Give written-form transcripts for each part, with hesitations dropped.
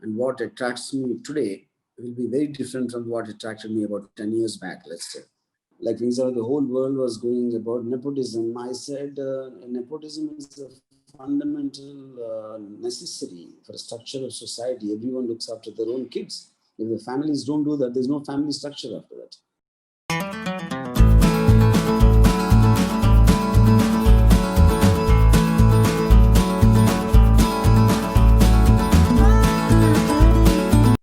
and what attracts me today will be very different from what attracted me about 10 years back, let's say. Like the whole world was going about nepotism. I said nepotism is a fundamental necessity for a structure of society. Everyone looks after their own kids. If the families don't do that, there's no family structure after that.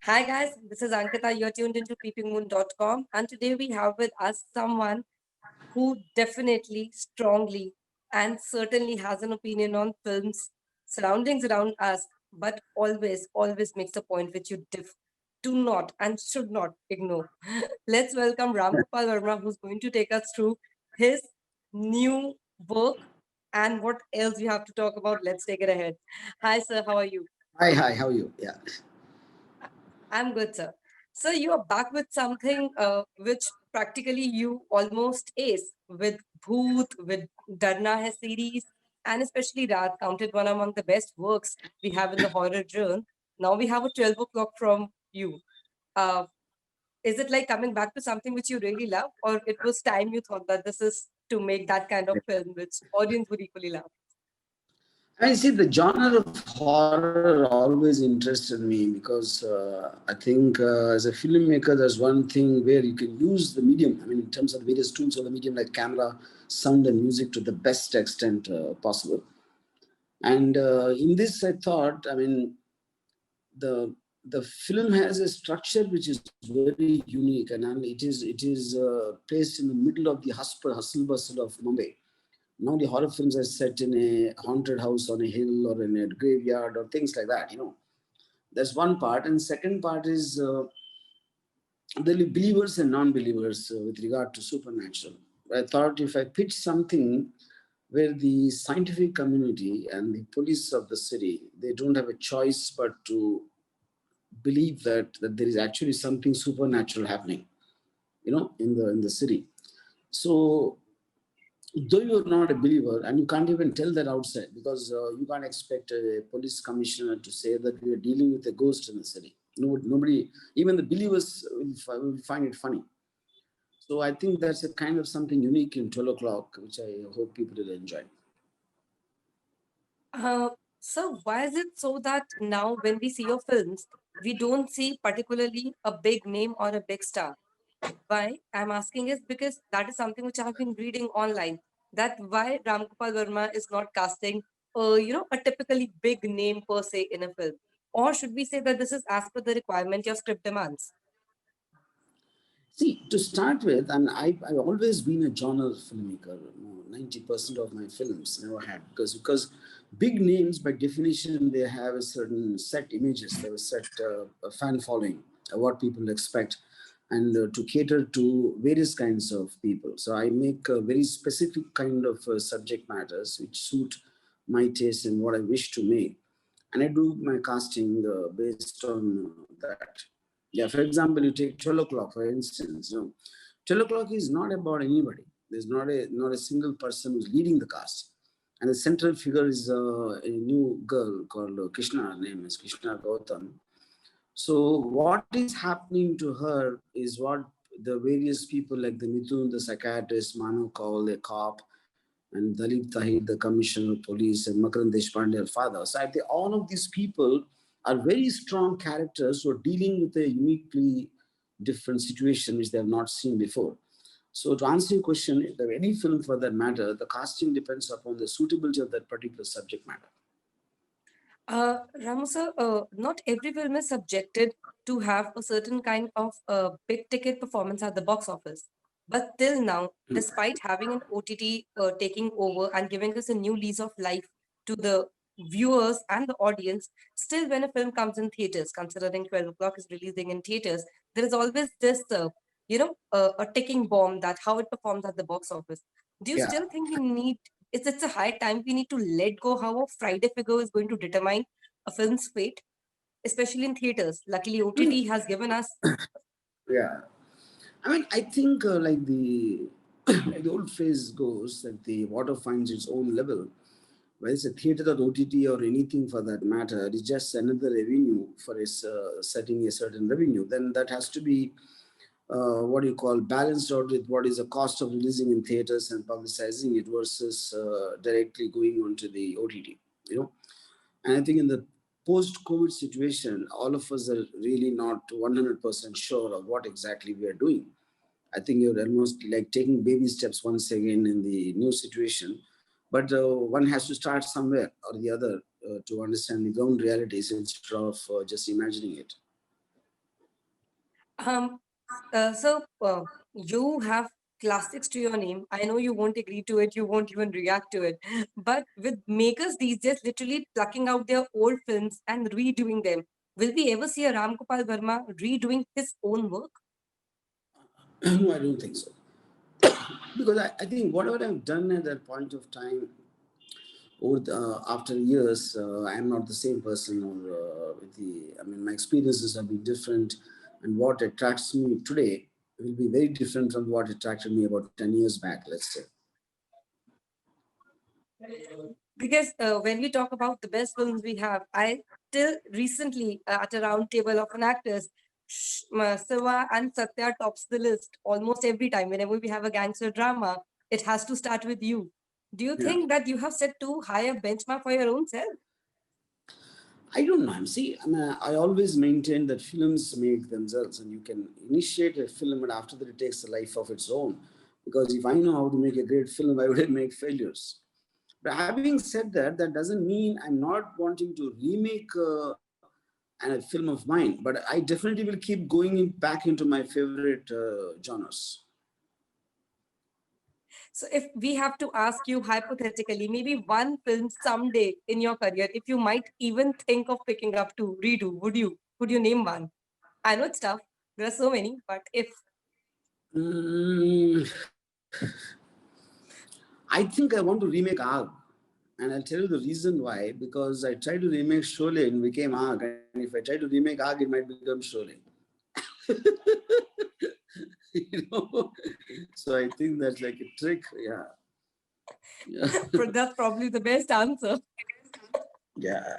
Hi guys, this is Ankita. You're tuned into peepingmoon.com, and today we have with us someone who definitely, strongly, and certainly has an opinion on films, surroundings around us, but always makes a point which you do not and should not ignore. Let's welcome Ram Gopal Verma, who's going to take us through his new work and what else we have to talk about. Let's take it ahead. Hi, sir. How are you? Hi, how are you? Yeah. I'm good, sir. So you are back with something which practically you almost ace with Bhoot, with Darna Hai series, and especially Raat, counted one among the best works we have in the horror genre. Now we have a 12 o'clock from you. Uh, is it like coming back to something which you really love, or it was time you thought that this is to make that kind of film which audience would equally love? I see the genre of horror always interested me because I think as a filmmaker, there's one thing where you can use the medium. I mean, in terms of various tools of the medium like camera, sound, and music to the best extent possible. And in this, I thought, I mean, the the film has a structure which is very unique, and it is placed in the middle of the hustle bustle of Mumbai. Normally, horror films are set in a haunted house on a hill or in a graveyard or things like that. That's one part, and second part is there will be believers and non-believers with regard to supernatural. I thought if I pitch something where the scientific community and the police of the city they don't have a choice but to believe that there is actually something supernatural happening, in the city. So though you're not a believer and you can't even tell that outside because you can't expect a police commissioner to say that we are dealing with a ghost in the city. Nobody, even the believers will find it funny. So I think that's a kind of something unique in 12 o'clock, which I hope people will enjoy. Uh, so why is it so that now when we see your films, we don't see particularly a big name or a big star? Why I'm asking is because that is something which I've been reading online. That why Ram Gopal Verma is not casting, a typically big name per se in a film, or should we say that this is as per the requirement your script demands? See, to start with, and I've always been a genre filmmaker. 90% of my films never had because big names by definition they have a certain set images, they have a set a fan following, what people expect, and to cater to various kinds of people. So I make a very specific kind of subject matters which suit my taste and what I wish to make, and I do my casting based on that. Yeah, for example, you take 12 o'clock, for instance. 12 o'clock is not about anybody. There's not a single person who's leading the cast. And the central figure is a new girl called Krishna. Her name is Krishna Gautam. So what is happening to her is what the various people like the Mithun, the psychiatrist, Manu Kaul, the cop, and Dalip Tahir, the commissioner of police, and Makarand Deshpande, her father. So I think all of these people are very strong characters who are dealing with a uniquely different situation which they have not seen before. So to answer your question, if there any film for that matter, the casting depends upon the suitability of that particular subject matter. Ramu sir, not every film is subjected to have a certain kind of big ticket performance at the box office. But till now, despite having an OTT taking over and giving us a new lease of life to the viewers and the audience, still when a film comes in theaters, considering 12 o'clock is releasing in theaters, there is always this, a ticking bomb that how it performs at the box office. Do you Yeah. still think we need it's a high time we need to let go how a Friday figure is going to determine a film's fate, especially in theaters. Luckily, OTT has given us. Yeah. I mean, I think like the like the old phrase goes that the water finds its own level. whether it's a theater or OTT or anything for that matter, it's just another revenue for setting a certain revenue. Then that has to be what do you call balanced out with what is the cost of releasing in theaters and publicizing it versus directly going onto the OTT. You know, and I think in the post-COVID situation, all of us are really not 100% sure of what exactly we are doing. I think you're almost like taking baby steps once again in the new situation. But one has to start somewhere or the other to understand the ground realities instead of just imagining it. Um, so you have classics to your name. I know you won't agree to it, you won't even react to it. But with makers these days literally plucking out their old films and redoing them, will we ever see a Ram Gopal Verma redoing his own work? No, I don't think so. Because I think whatever I've done at that point of time, after years, I'm not the same person. Or I mean, my experiences have been different, and what attracts me today will be very different from what attracted me about 10 years back. Let's say. Because when we talk about the best films we have, I till recently at a round table of an actors, Siva and Satya tops the list almost every time. Whenever we have a gangster drama, it has to start with you. Do you Yeah. think that you have set too high a benchmark for your own self? I don't know. See, I mean, I always maintain that films make themselves, and you can initiate a film, and after that, it takes a life of its own. Because if I know how to make a great film, I wouldn't make failures. But having said that, that doesn't mean I'm not wanting to remake a film of mine. But I definitely will keep going back into my favorite genres. So if we have to ask you hypothetically, maybe one film someday in your career, if you might even think of picking up to redo, would you? Would you name one? I know it's tough. There are so many, but if Mm, I think I want to remake Aag. And I'll tell you the reason why. Because I tried to remake Sholay and became Aag. And if I try to remake Aag, it might become Sholay. you know? So I think that's like a trick. Yeah. Yeah. that's probably the best answer. Yeah.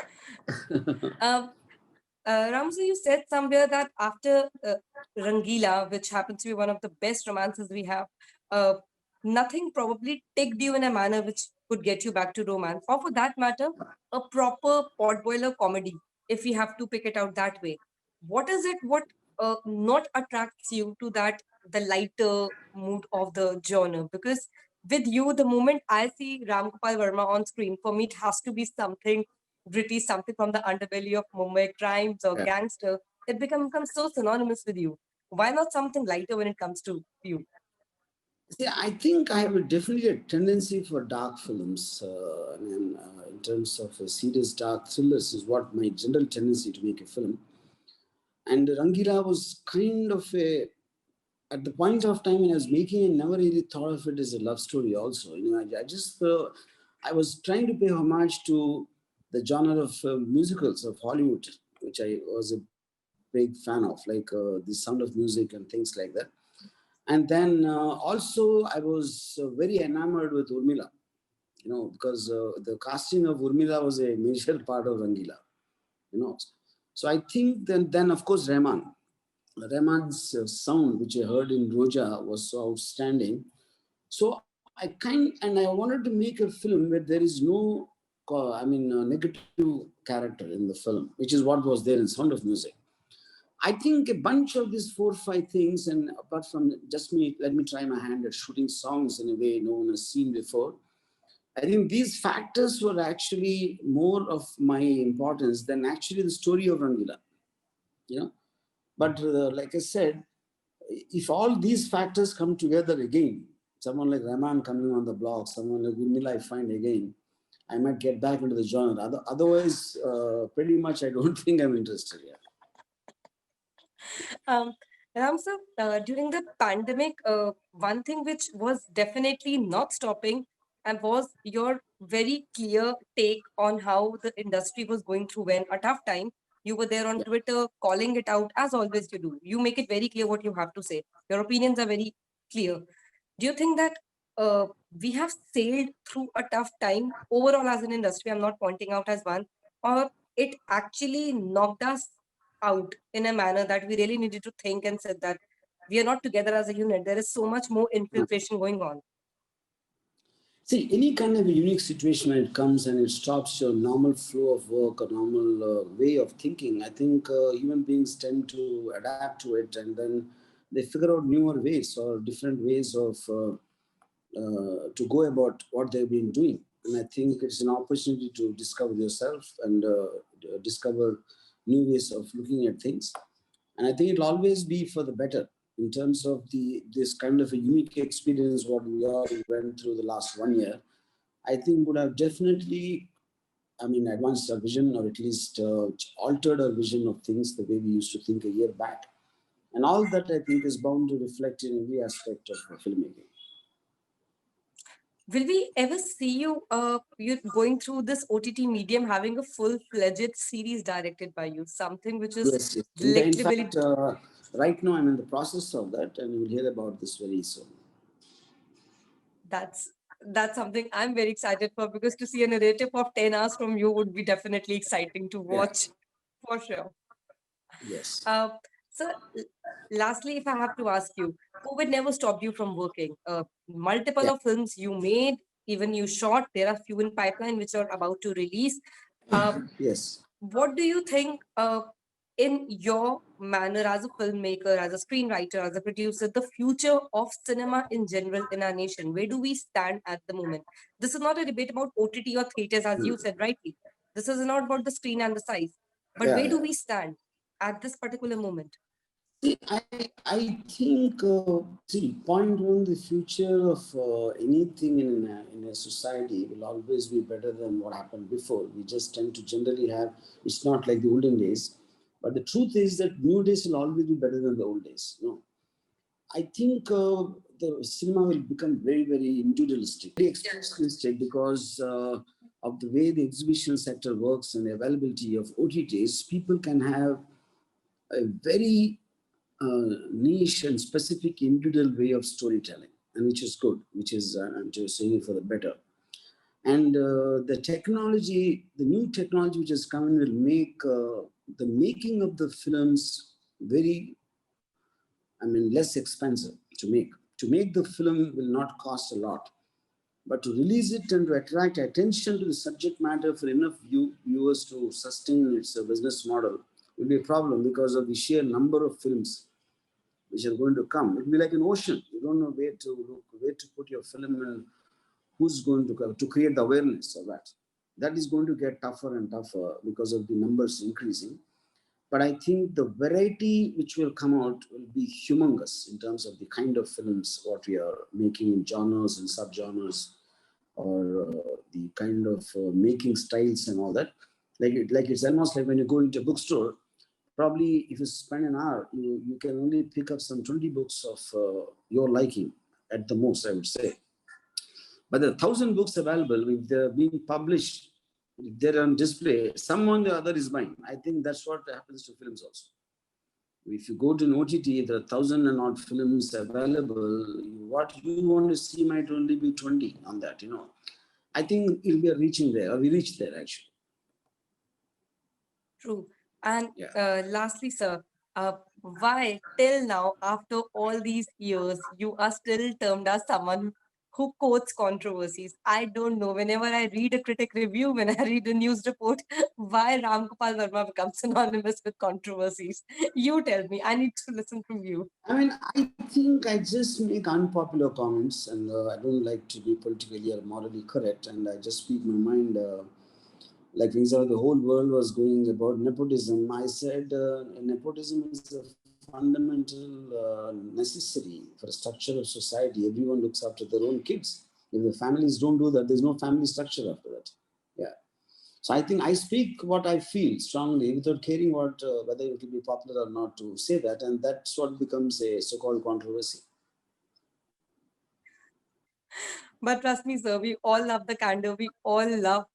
Ramsey, you said somewhere that after Rangila, which happens to be one of the best romances we have, uh, nothing probably ticked you in a manner which could get you back to romance, or for that matter, a proper potboiler comedy, if we have to pick it out that way. What is it? What not attracts you to that the lighter mood of the genre? Because with you, the moment I see Ram Gopal Verma on screen, for me it has to be something gritty, something from the underbelly of Mumbai crimes or Yeah. gangster. It becomes so synonymous with you. Why not something lighter when it comes to you? See, I think I have definitely a tendency for dark films. In terms of serious dark thrillers, is what my general tendency to make a film. And Rangila was kind of a at the point of time when I was making it, never really thought of it as a love story. Also, I just I was trying to pay homage to the genre of musicals of Hollywood, which I was a big fan of, like the Sound of Music and things like that. And then also I was very enamored with Urmila, because the casting of Urmila was a major part of Rangila, you know. So I think then of course Rahman's sound, which I heard in Roja, was so outstanding. So I wanted to make a film where there is no, negative character in the film, which is what was there in Sound of Music. I think a bunch of these 4 or 5 things, and apart from just me, let me try my hand at shooting songs in a way no one has seen before. I think these factors were actually more of my importance than actually the story of Rangila, you know. But like I said, if all these factors come together again, someone like Rahman coming on the block, someone like Urmila I find again, I might get back into the genre. Otherwise, pretty much I don't think I'm interested yet. Um, Ramsa, during the pandemic, one thing which was definitely not stopping and was your very clear take on how the industry was going through when a tough time. You were there on Yeah. Twitter calling it out as always you do. You make it very clear what you have to say. Your opinions are very clear. Do you think that we have sailed through a tough time overall as an industry. I'm not pointing out as one, or it actually knocked us out in a manner that we really needed to think and said that we are not together as a unit. There is so much more infiltration going on. See, any kind of a unique situation when it comes and it stops your normal flow of work or normal way of thinking, I think human beings tend to adapt to it, and then they figure out newer ways or different ways of to go about what they've been doing. And I think it's an opportunity to discover yourself and discover new ways of looking at things. And I think it'll always be for the better in terms of this kind of a unique experience what we all went through the last 1 year. I think would have definitely, I mean, advanced our vision, or at least altered our vision of things the way we used to think a year back. And all that I think is bound to reflect in every aspect of filmmaking. Will we ever see you you going through this OTT medium having a full-fledged series directed by you? Something which is Yes, yes. In literally fact, right now I'm in the process of that, and you'll hear about this very soon. that's that's something I'm very excited for, because to see a narrative of 10 hours from you would be definitely exciting to Yeah. watch for sure. Yes. So, lastly, if I have to ask you, COVID never stopped you from working. Multiple Yeah. of films you made, even you shot. There are few in pipeline which are about to release. Yes. What do you think, in your manner as a filmmaker, as a screenwriter, as a producer, the future of cinema in general in our nation? Where do we stand at the moment? This is not a debate about OTT or theaters, as you said rightly. This is not about the screen and the size. But Yeah, where do yeah. we stand at this particular moment? See, I think, point one, the future of anything in a society will always be better than what happened before. We just tend to generally have, it's not like the olden days. But the truth is that new days will always be better than the old days. No. I think the cinema will become very, very individualistic, very exclusivistic, because of the way the exhibition sector works and the availability of OTTs. People can have a very niche and specific individual way of storytelling, and which is good, which is, I'm just saying, for the better. And the technology, the new technology which has come in, will make the making of the films very, I mean, less expensive to make. To make the film will not cost a lot, but to release it and to attract attention to the subject matter for enough viewers to sustain its business model will be a problem, because of the sheer number of films which are going to come. It will be like an ocean. You don't know where to look, where to put your film, and who's going to come to create the awareness of that. That is going to get tougher and tougher because of the numbers increasing. But I think the variety which will come out will be humongous in terms of the kind of films what we are making in genres and subgenres, or the kind of making styles and all that. Like it's almost like when you go into a bookstore, probably if you spend an hour, you can only pick up some 20 books of your liking at the most, I would say. But the 1,000 books available, if they're being published, if they're on display, someone the other is buying. I think that's what happens to films also. If you go to an OTT, there are 1,000 and odd films available. What you want to see might only be 20 on that, I think it'll be reaching there, or we reached there actually. True. And Yeah. lastly, sir, why till now, after all these years, you are still termed as someone who quotes controversies? I don't know. Whenever I read a critic review, when I read a news report, why Ram Gopal Verma becomes synonymous with controversies? You tell me. I need to listen from you. I mean, I think I just make unpopular comments, and I don't like to be politically or morally correct, and I just speak my mind. Like, things the whole world was going about nepotism. I said nepotism is a fundamental necessary for a structure of society. Everyone looks after their own kids. If the families don't do that, there's no family structure after that. Yeah. So I think I speak what I feel strongly without caring whether it will be popular or not to say that, and that's what becomes a so-called controversy. But trust me, sir, we all love the candor. We all love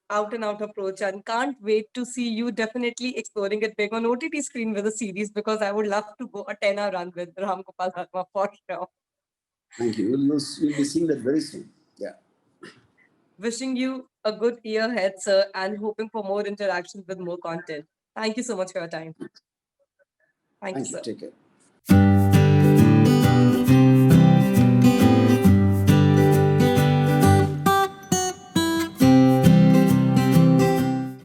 out and out approach, and can't wait to see you definitely exploring it big on OTT screen with a series, because I would love to go a 10-hour run with Ram Gopal Verma for sure. Thank you. You'll be seeing that very soon. Yeah. Wishing you a good year ahead, sir, and hoping for more interactions with more content. Thank you so much for your time. Thank you, Thank you. sir. Take care.